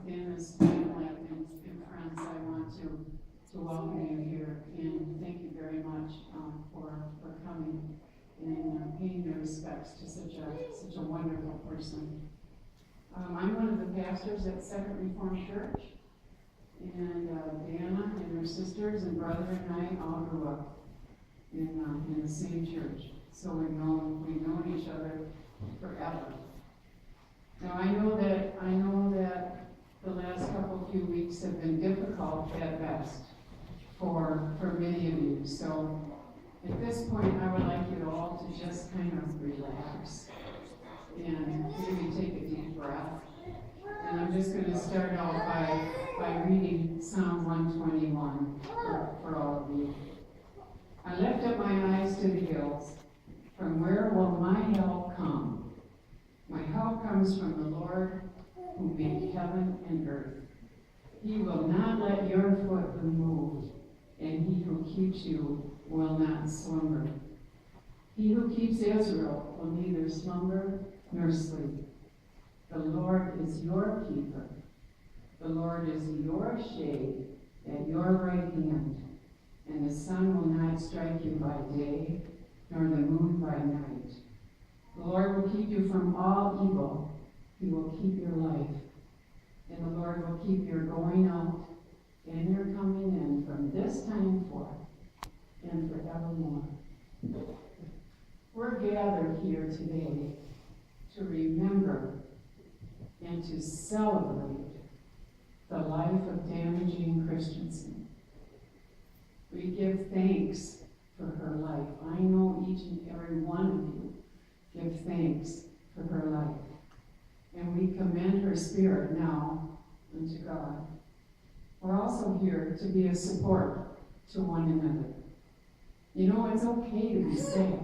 in this family and friends, I want to welcome you here and thank you very much for coming and paying your respects to such a wonderful person. I'm one of the pastors at Second Reformed Church, and Diana and her sisters and brother and I all grew up in the same church, so we've known each other forever. Now I know that the last few weeks have been difficult at best for many of you. So at this point, I would like you all to just kind of relax and maybe take a deep breath. And I'm just going to start out by reading Psalm 121 for all of you. I lift up my eyes to the hills. From where will my help come? My help comes from the Lord who made heaven and earth. He will not let your foot be moved, and he who keeps you will not slumber. He who keeps Israel will neither slumber nor sleep. The Lord is your keeper. The Lord is your shade at your right hand, and the sun will not strike you by day, nor the moon by night. The Lord will keep you from all evil. He will keep your life. And the Lord will keep your going out and your coming in from this time forth and forevermore. We're gathered here today to remember and to celebrate the life of Dana Jean Christensen. We give thanks for her life. I know each and every one of you give thanks for her life. And we commend her spirit now unto God. We're also here to be a support to one another. You know, it's okay to be sad.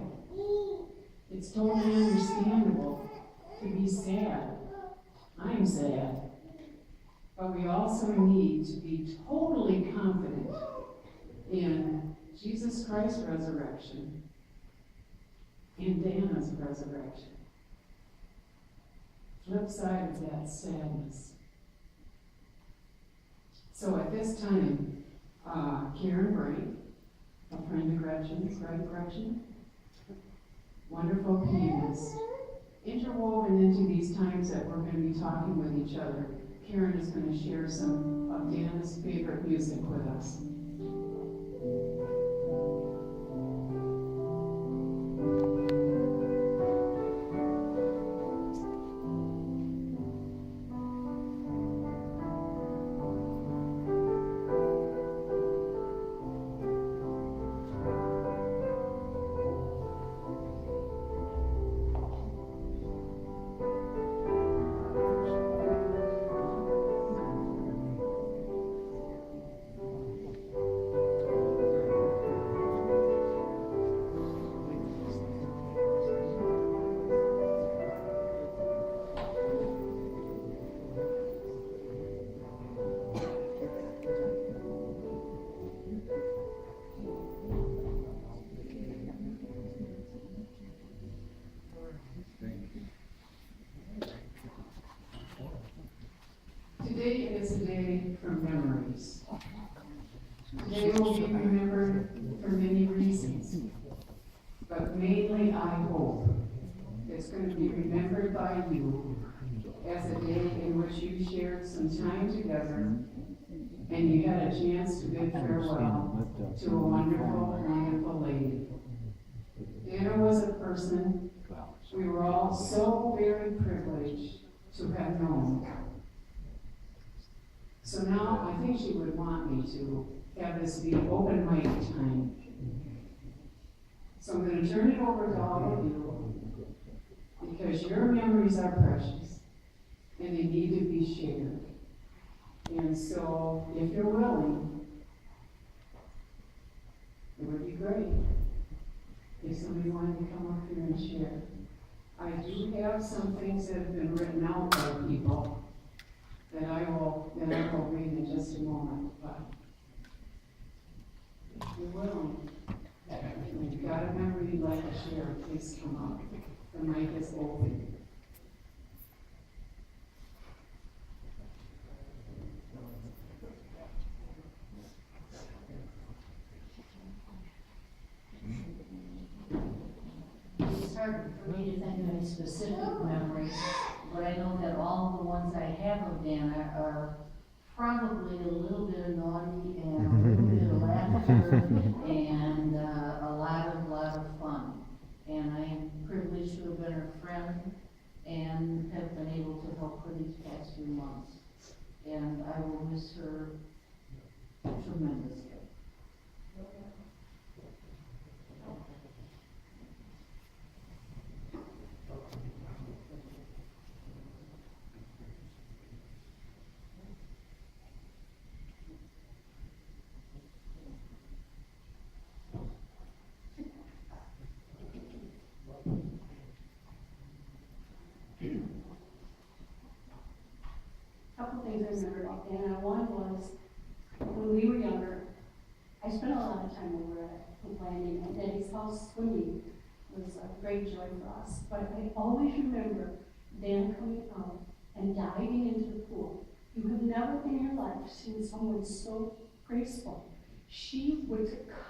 It's totally understandable to be sad. I'm sad. But we also need to be totally confident in Jesus Christ's resurrection and Dana's resurrection. Flip side of that, sadness. So at this time, Karen Brink, a friend of Gretchen's, right, Gretchen? Wonderful pianist. Interwoven into these times that we're going to be talking with each other, Karen is going to share some of Dana's favorite music with us. Today is a day for memories. Today will be remembered for many reasons, but mainly I hope it's going to be remembered by you as a day in which you shared some time together and you had a chance to bid farewell to a wonderful, wonderful lady. Dana was a person we were all so very privileged to have known. So now I think she would want me to have this be open mic time. So I'm going to turn it over to all of you because your memories are precious and they need to be shared. And so if you're willing, it would be great if somebody wanted to come up here and share. I do have some things that have been written out by people that I will read in just a moment, but if you're willing, if you've got a memory you'd like to share, please come up. The mic is open. for me to think of any specific memories, but I know that all the ones I have of Dana are probably a little bit of naughty and a little bit of laughter and a lot of fun. And I am privileged to have been her friend and have been able to help her these past few months. And I will miss her tremendously. Couple things I remember about Dana. One was when we were younger, I spent a lot of time over at Hope Landing, and Daddy's house swimming was a great joy for us. But I always remember Dan coming out and diving into the pool. You have never in your life seen someone so graceful. She would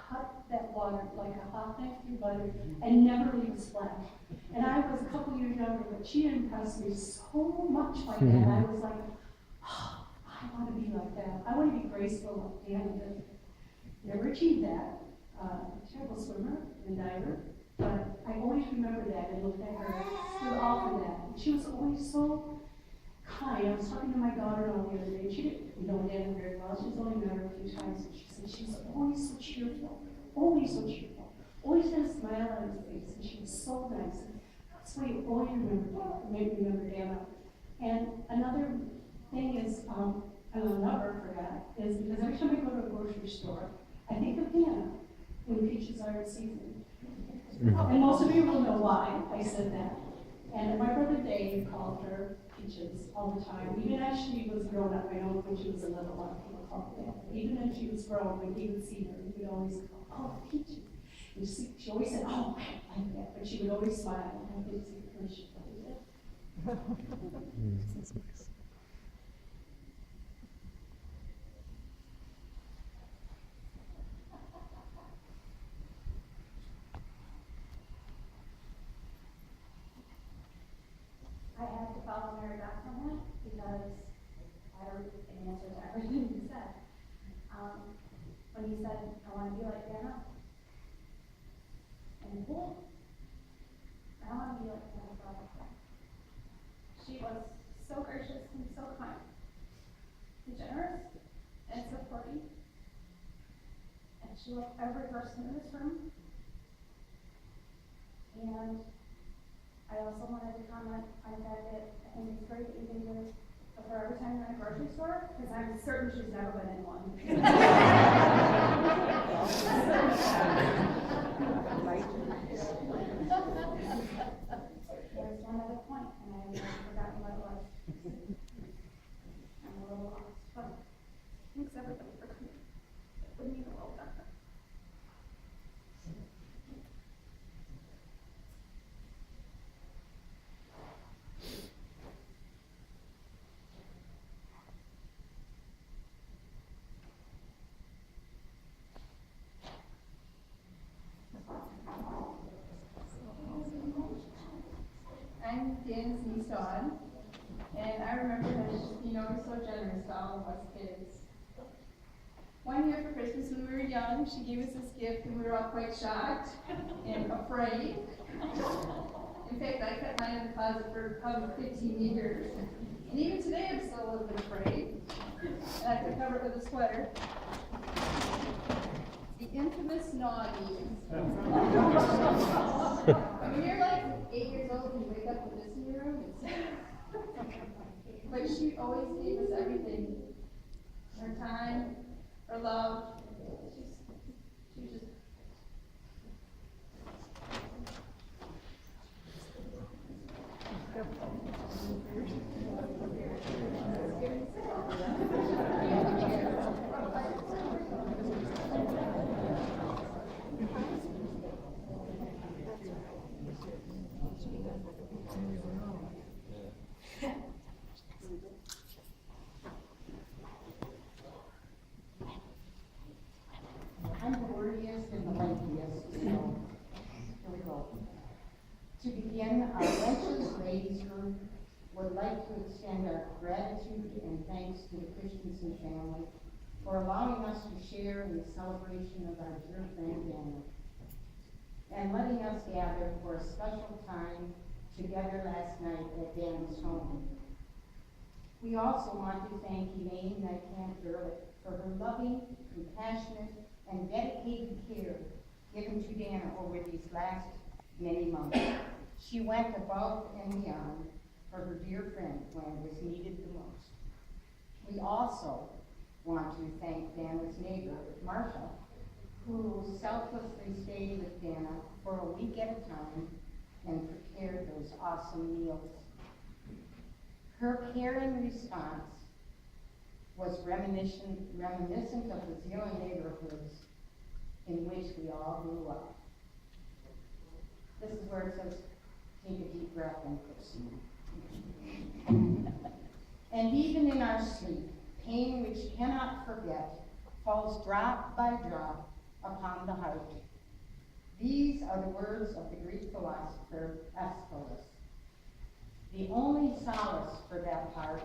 cut that water like a hot knife through butter and never leave a splash. And I was a couple years younger, but she impressed me so much like that. I was like, oh, I want to be like that. I want to be graceful like Dan did. Never achieved that. Terrible swimmer and diver. But I always remember that and looked at her with awe for that. She was always so kind. I was talking to my daughter-in-law the other day. She didn't know Dan very well. She's only met her a few times. And she said she's always so cheerful. Always so cheerful. Always had a smile on her face. And she was so nice. And that's why you always remember Dana. And another thing is, I will never forget, is because every time I go to a grocery store, I think of Dana when peaches are in season. And most of you will know why I said that. And my brother Dave called her Peaches all the time. Even as she was grown up, I know when she was a little one, people called her that. Even as she was grown, when he would see her, he would always call, oh, Peaches. And she always said, oh, I like that. But she would always smile. I didn't see her, she probably did. That's nice. I had to follow Mary back on that because I don't an answer to everything you said. When you said, I want to be like Dana in the pool, I want to be like Dana for all. She was so gracious and so kind and generous and supporting. And she loved every person in this room. And I also wanted to comment on the fact that I think it's great that you think of her every time you're in a grocery store, because I'm certain she's never been in one. There's one other point, and I've forgotten what it was. I'm a little lost, but thanks everybody for coming. It would mean a world to her. I'm Dan's niece Dawn, and I remember that she was so generous to all of us kids. One year for Christmas when we were young, she gave us this gift and we were all quite shocked and afraid. In fact, I kept mine in the closet for probably 15 years. And even today I'm still a little bit afraid. And I have to cover it with a sweater. The infamous Noggies. When you're like 8 years old and you wake up with this in your room, but she always gave us everything. Her time, her love. She was just thanks to the Christensen family for allowing us to share in the celebration of our dear friend Dana, and letting us gather for a special time together last night at Dana's home. We also want to thank Elaine Nightcamp-Ehrlich for her loving, compassionate, and dedicated care given to Dana over these last many months. She went above and beyond for her dear friend when it was needed the most. We also want to thank Dana's neighbor, Marsha, who selflessly stayed with Dana for a week at a time and prepared those awesome meals. Her caring response was reminiscent of the Zeeland neighborhoods in which we all grew up. This is where it says, take a deep breath and proceed. And even in our sleep, pain which cannot forget falls drop by drop upon the heart. These are the words of the Greek philosopher Aeschylus. The only solace for that heart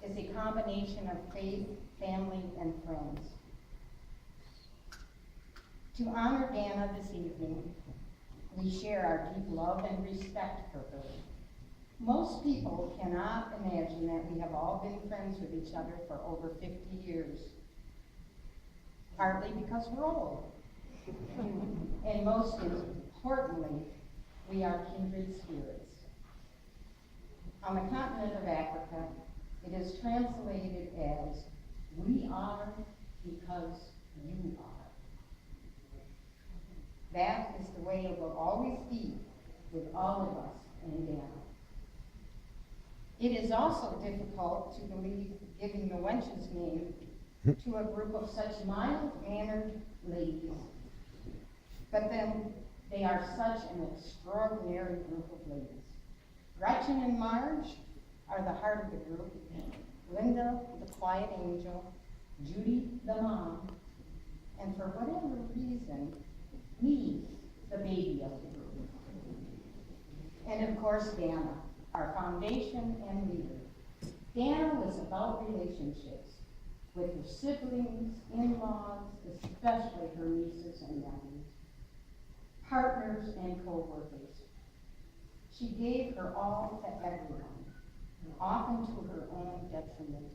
is a combination of faith, family, and friends. To honor Dana this evening, we share our deep love and respect for her. Most people cannot imagine that we have all been friends with each other for over 50 years, partly because we're old. And most importantly, we are kindred spirits. On the continent of Africa, it is translated as, we are because you are. That is the way it will always be with all of us and Dana. It is also difficult to believe giving the wench's name to a group of such mild-mannered ladies. But then they are such an extraordinary group of ladies. Gretchen and Marge are the heart of the group. Linda, the quiet angel. Judy, the mom. And for whatever reason, me, the baby of the group. And of course, Dana, our foundation and leader. Dana was about relationships with her siblings, in-laws, especially her nieces and nephews, partners and co-workers. She gave her all to everyone, often to her own detriment.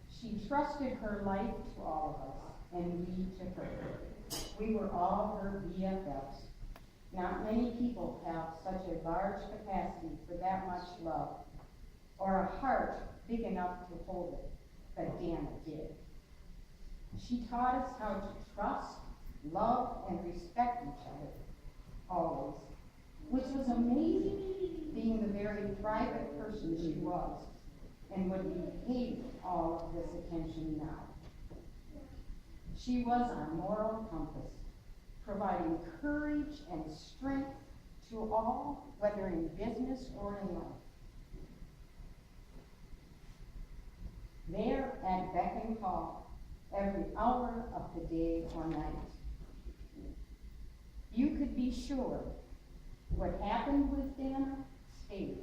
She trusted her life to all of us, and we to her. We were all her BFFs. Not many people have such a large capacity for that much love, or a heart big enough to hold it, but Dana did. She taught us how to trust, love, and respect each other, always, which was amazing, being the very private person she was, and would be hating all of this attention now. She was our moral compass, providing courage and strength to all, whether in business or in life. There at beck and call, every hour of the day or night. You could be sure what happened with Dana stayed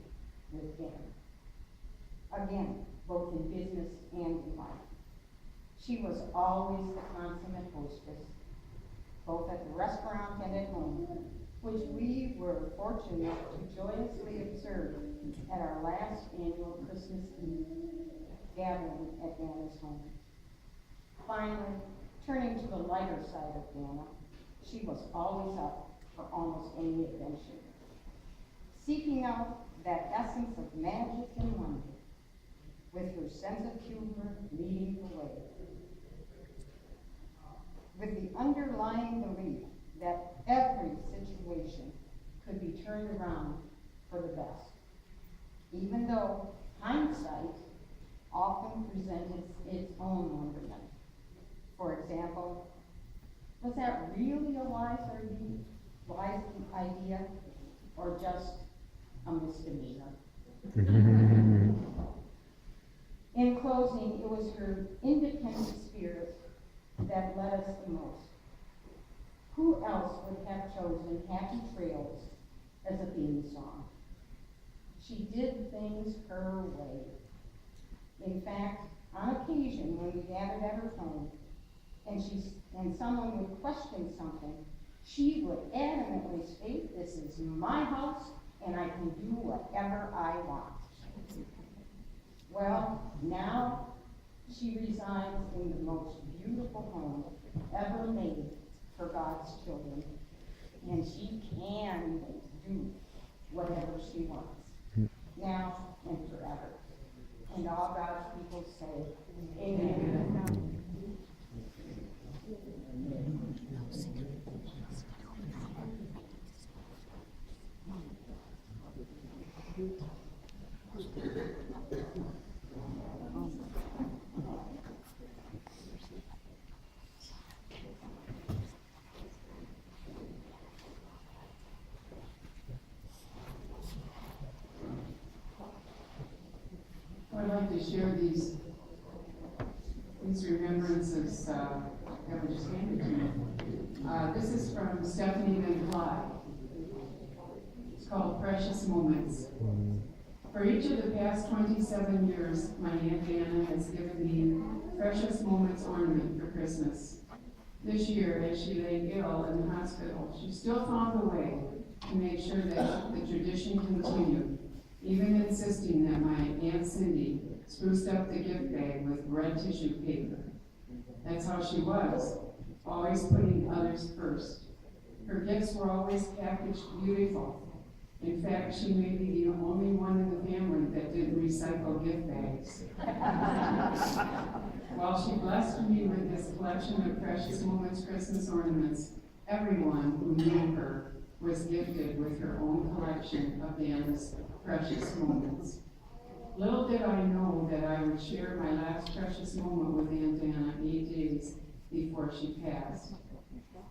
with Dana. Again, both in business and in life. She was always the consummate hostess, both at the restaurant and at home, which we were fortunate to joyously observe at our last annual Christmas Eve gathering at Dana's home. Finally, turning to the lighter side of Dana, she was always up for almost any adventure, seeking out that essence of magic and wonder, with her sense of humor leading the way, with the underlying belief that every situation could be turned around for the best, even though hindsight often presented its own wonderment. For example, was that really a wise idea, or just a misdemeanor? In closing, it was her independent spirit that led us the most. Who else would have chosen Happy Trails as a theme song? She did things her way. In fact, on occasion, when we gathered at her home, and someone would question something, she would adamantly state, "This is my house, and I can do whatever I want." Well, now she resides in the most beautiful home ever made for God's children, and she can do whatever she wants, now and forever. And all God's people say, amen. I'd like to share these remembrances that were just handed to me. This is from Stephanie Van Clyde. It's called Precious Moments. For each of the past 27 years, my Aunt Anna has given me Precious Moments ornament for Christmas. This year, as she lay ill in the hospital, she still found a way to make sure that the tradition continued, even insisting that my Aunt Cindy spruced up the gift bag with red tissue paper. That's how she was, always putting others first. Her gifts were always packaged beautiful. In fact, she may be the only one in the family that didn't recycle gift bags. While she blessed me with this collection of Precious Moments Christmas ornaments, everyone who knew her was gifted with her own collection of Anna's precious moments. Little did I know that I would share my last precious moment with Aunt Anna 8 days before she passed.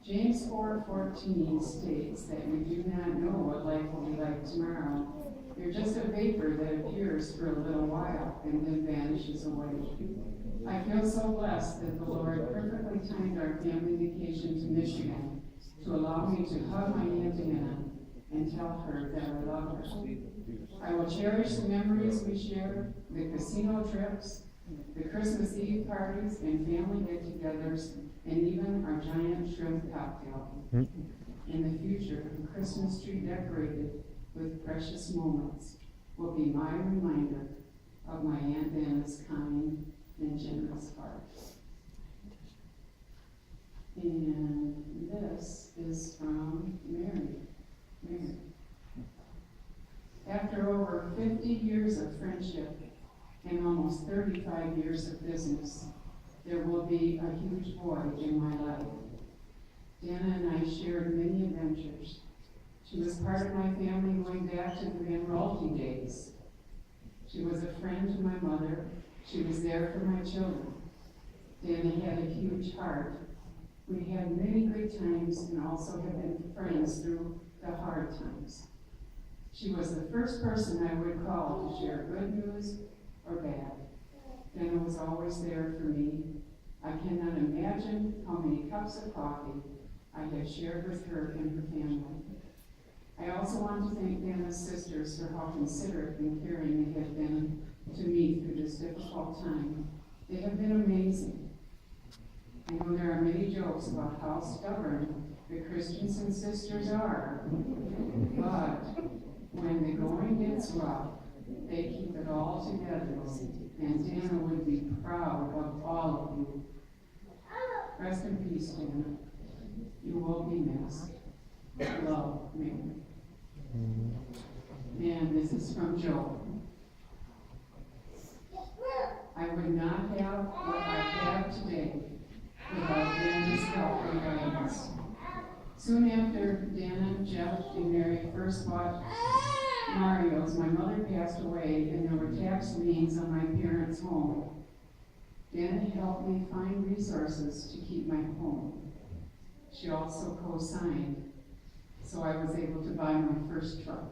James 4:14 states that we do not know what life will be like tomorrow. You're just a vapor that appears for a little while and then vanishes away. I feel so blessed that the Lord perfectly timed our family vacation to Michigan to allow me to hug my Aunt Anna and tell her that I love her. I will cherish the memories we shared, the casino trips, the Christmas Eve parties and family get-togethers, and even our giant shrimp cocktail. In the future, a Christmas tree decorated with precious moments will be my reminder of my Aunt Anna's kind and generous heart. And this is from Mary. After over 50 years of friendship and almost 35 years of business, there will be a huge void in my life. Dana and I shared many adventures. She was part of my family going back to the Van Rolte days. She was a friend to my mother. She was there for my children. Dana had a huge heart. We had many great times and also have been friends through the hard times. She was the first person I would call to share good news or bad. Dana was always there for me. I cannot imagine how many cups of coffee I have shared with her and her family. I also want to thank Dana's sisters for how considerate and caring they have been to me through this difficult time. They have been amazing. I know there are many jokes about how stubborn the Christensen sisters are, but when the going gets rough, they keep it all together, and Dana would be proud of all of you. Rest in peace, Dana. You will be missed. Love, Mary. And this is from Joe. I would not have what I have today without Dana's help and guidance. Soon after Dana, Jeff, and Mary first bought Mario's, my mother passed away and there were tax liens on my parents' home. Dana helped me find resources to keep my home. She also co-signed, so I was able to buy my first truck.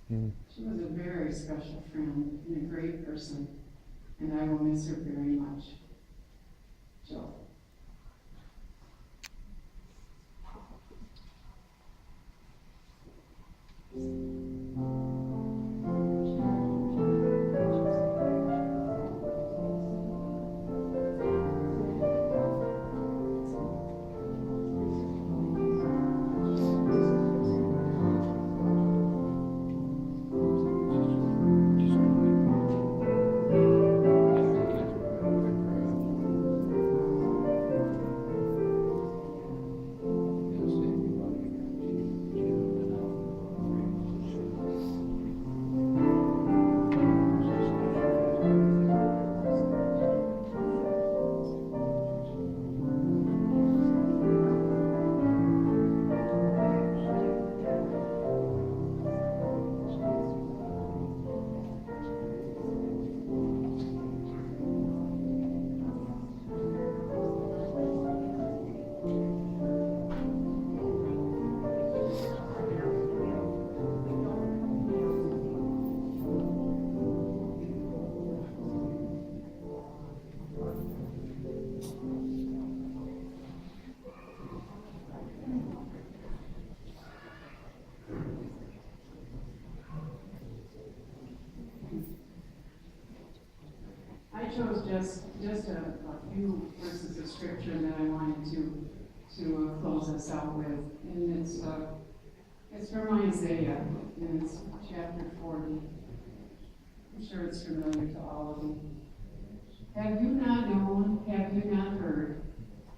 She was a very special friend and a great person, and I will miss her very much. Jill. chose just a few verses of scripture that I wanted to close us out with, and it's from Isaiah, and it's chapter 40. I'm sure it's familiar to all of you. Have you not known, have you not heard?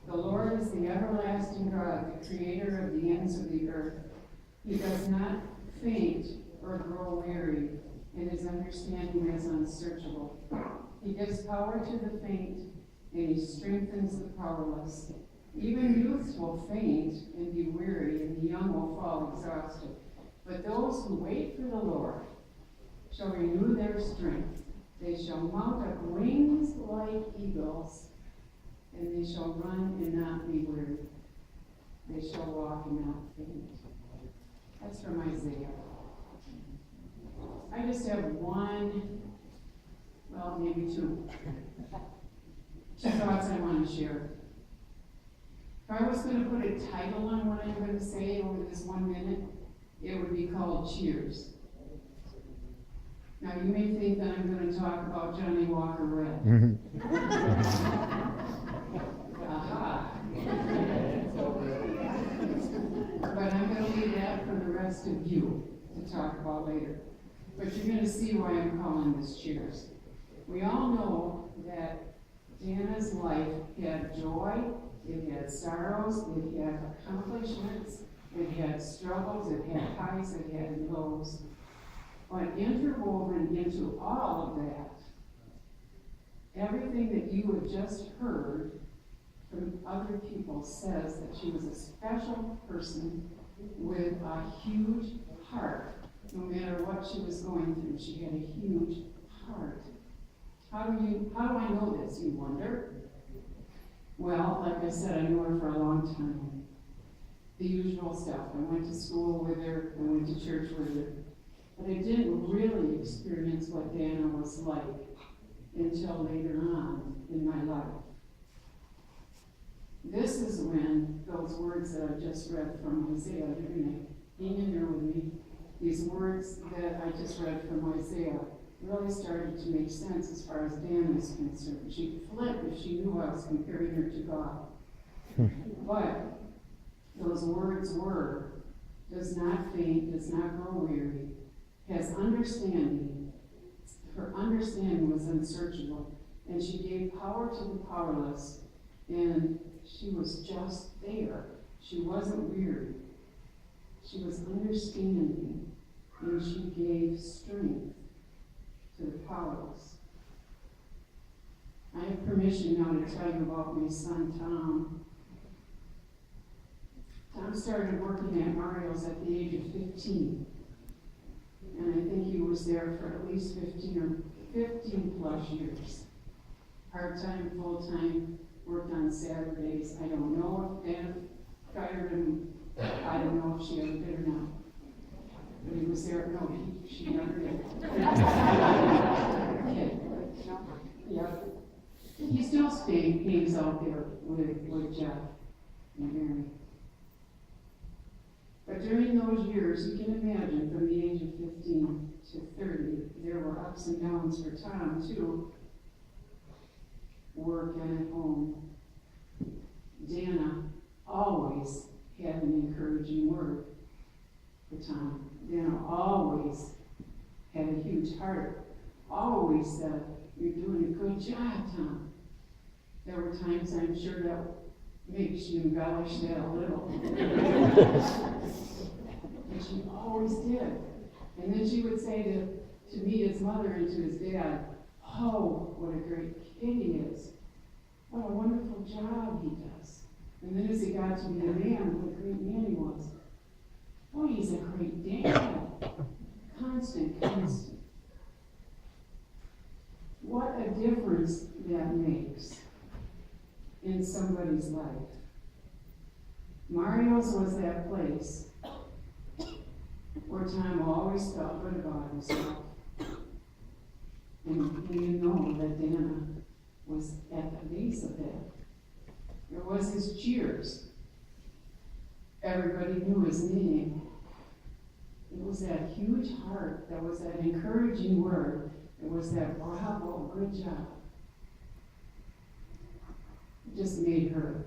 The Lord is the everlasting God, the creator of the ends of the earth. He does not faint or grow weary, and his understanding is unsearchable. He gives power to the faint, and he strengthens the powerless. Even youths will faint and be weary, and the young will fall exhausted. But those who wait for the Lord shall renew their strength. They shall mount up wings like eagles, and they shall run and not be weary. They shall walk and not faint. That's from Isaiah. I just have one, well, maybe two thoughts I want to share. If I was going to put a title on what I'm going to say over this 1 minute, it would be called Cheers. Now, you may think that I'm going to talk about Johnny Walker Red. Aha. But I'm going to leave that for the rest of you to talk about later. But you're going to see why I'm calling this Cheers. We all know that Dana's life had joy, it had sorrows, it had accomplishments, it had struggles, it had highs, it had lows. But interwoven into all of that, everything that you had just heard from other people says that she was a special person with a huge heart. No matter what she was going through, she had a huge heart. How do I know this, you wonder? Well, like I said, I knew her for a long time. The usual stuff. I went to school with her, I went to church with her. But I didn't really experience what Dana was like until later on in my life. This is when those words that I just read from Isaiah, you're going to hang in there with me, these words that I just read from Isaiah really started to make sense as far as Dana is concerned. She'd flip if she knew I was comparing her to God. But those words were, does not faint, does not grow weary, has understanding. Her understanding was unsearchable, and she gave power to the powerless, and she was just there. She wasn't weary. She was understanding, and she gave strength to the powerless. I have permission now to tell you about my son, Tom. Tom started working at Mario's at the age of 15. And I think he was there for at least 15 plus years. Part-time, full-time, worked on Saturdays. I don't know if Dan fired him. I don't know if she ever did or not. But he was there. No, she never did. Okay. Yeah. He still hangs out there with Jeff and Mary. But during those years, you can imagine, from the age of 15 to 30, there were ups and downs for Tom, too. Work and at home. Dana always had an encouraging word for Tom. Dana always had a huge heart. Always said, "You're doing a good job, Tom." There were times, I'm sure, that maybe she embellished that a little. And she always did. And then she would say to me, his mother, and to his dad, "Oh, what a great kid he is. What a wonderful job he does." And then as he got to be a man, what a great man he was. "Oh, he's a great dad." Constant. What a difference that makes in somebody's life. Mario's was that place where Tom always felt good about himself. And you know that Dana was at the base of that. There was his Cheers. Everybody knew his name. It was that huge heart. There was that encouraging word. It was that bravo, good job. just made her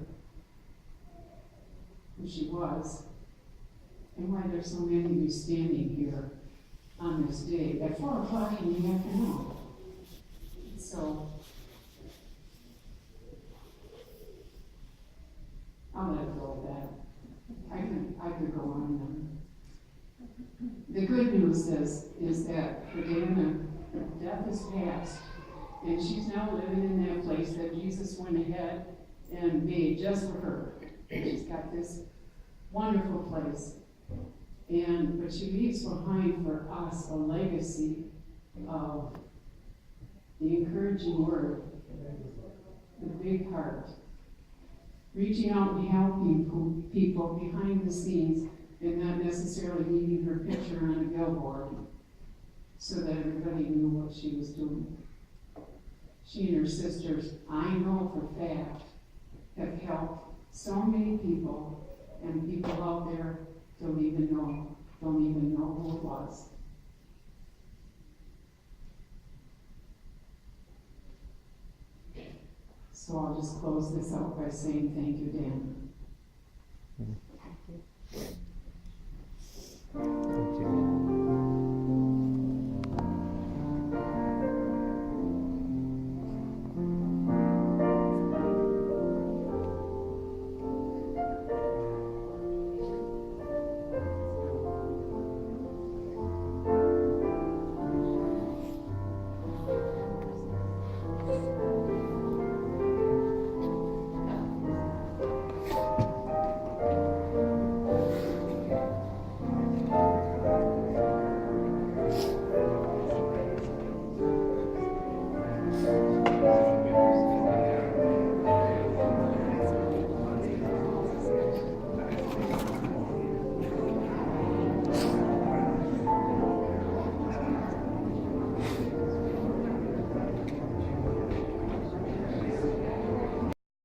who she was, and why there's so many of you standing here on this day at 4 o'clock in the afternoon. So, I'll let it go at that. I could go on and the good news is that for Dana, death is past, and she's now living in that place that Jesus went ahead and made just for her. She's got this wonderful place. But she leaves behind for us a legacy of the encouraging word, the big heart, reaching out and helping people behind the scenes and not necessarily needing her picture on a billboard so that everybody knew what she was doing. She and her sisters, I know for a fact, have helped so many people, and people out there don't even know who it was. So I'll just close this out by saying thank you, Dan.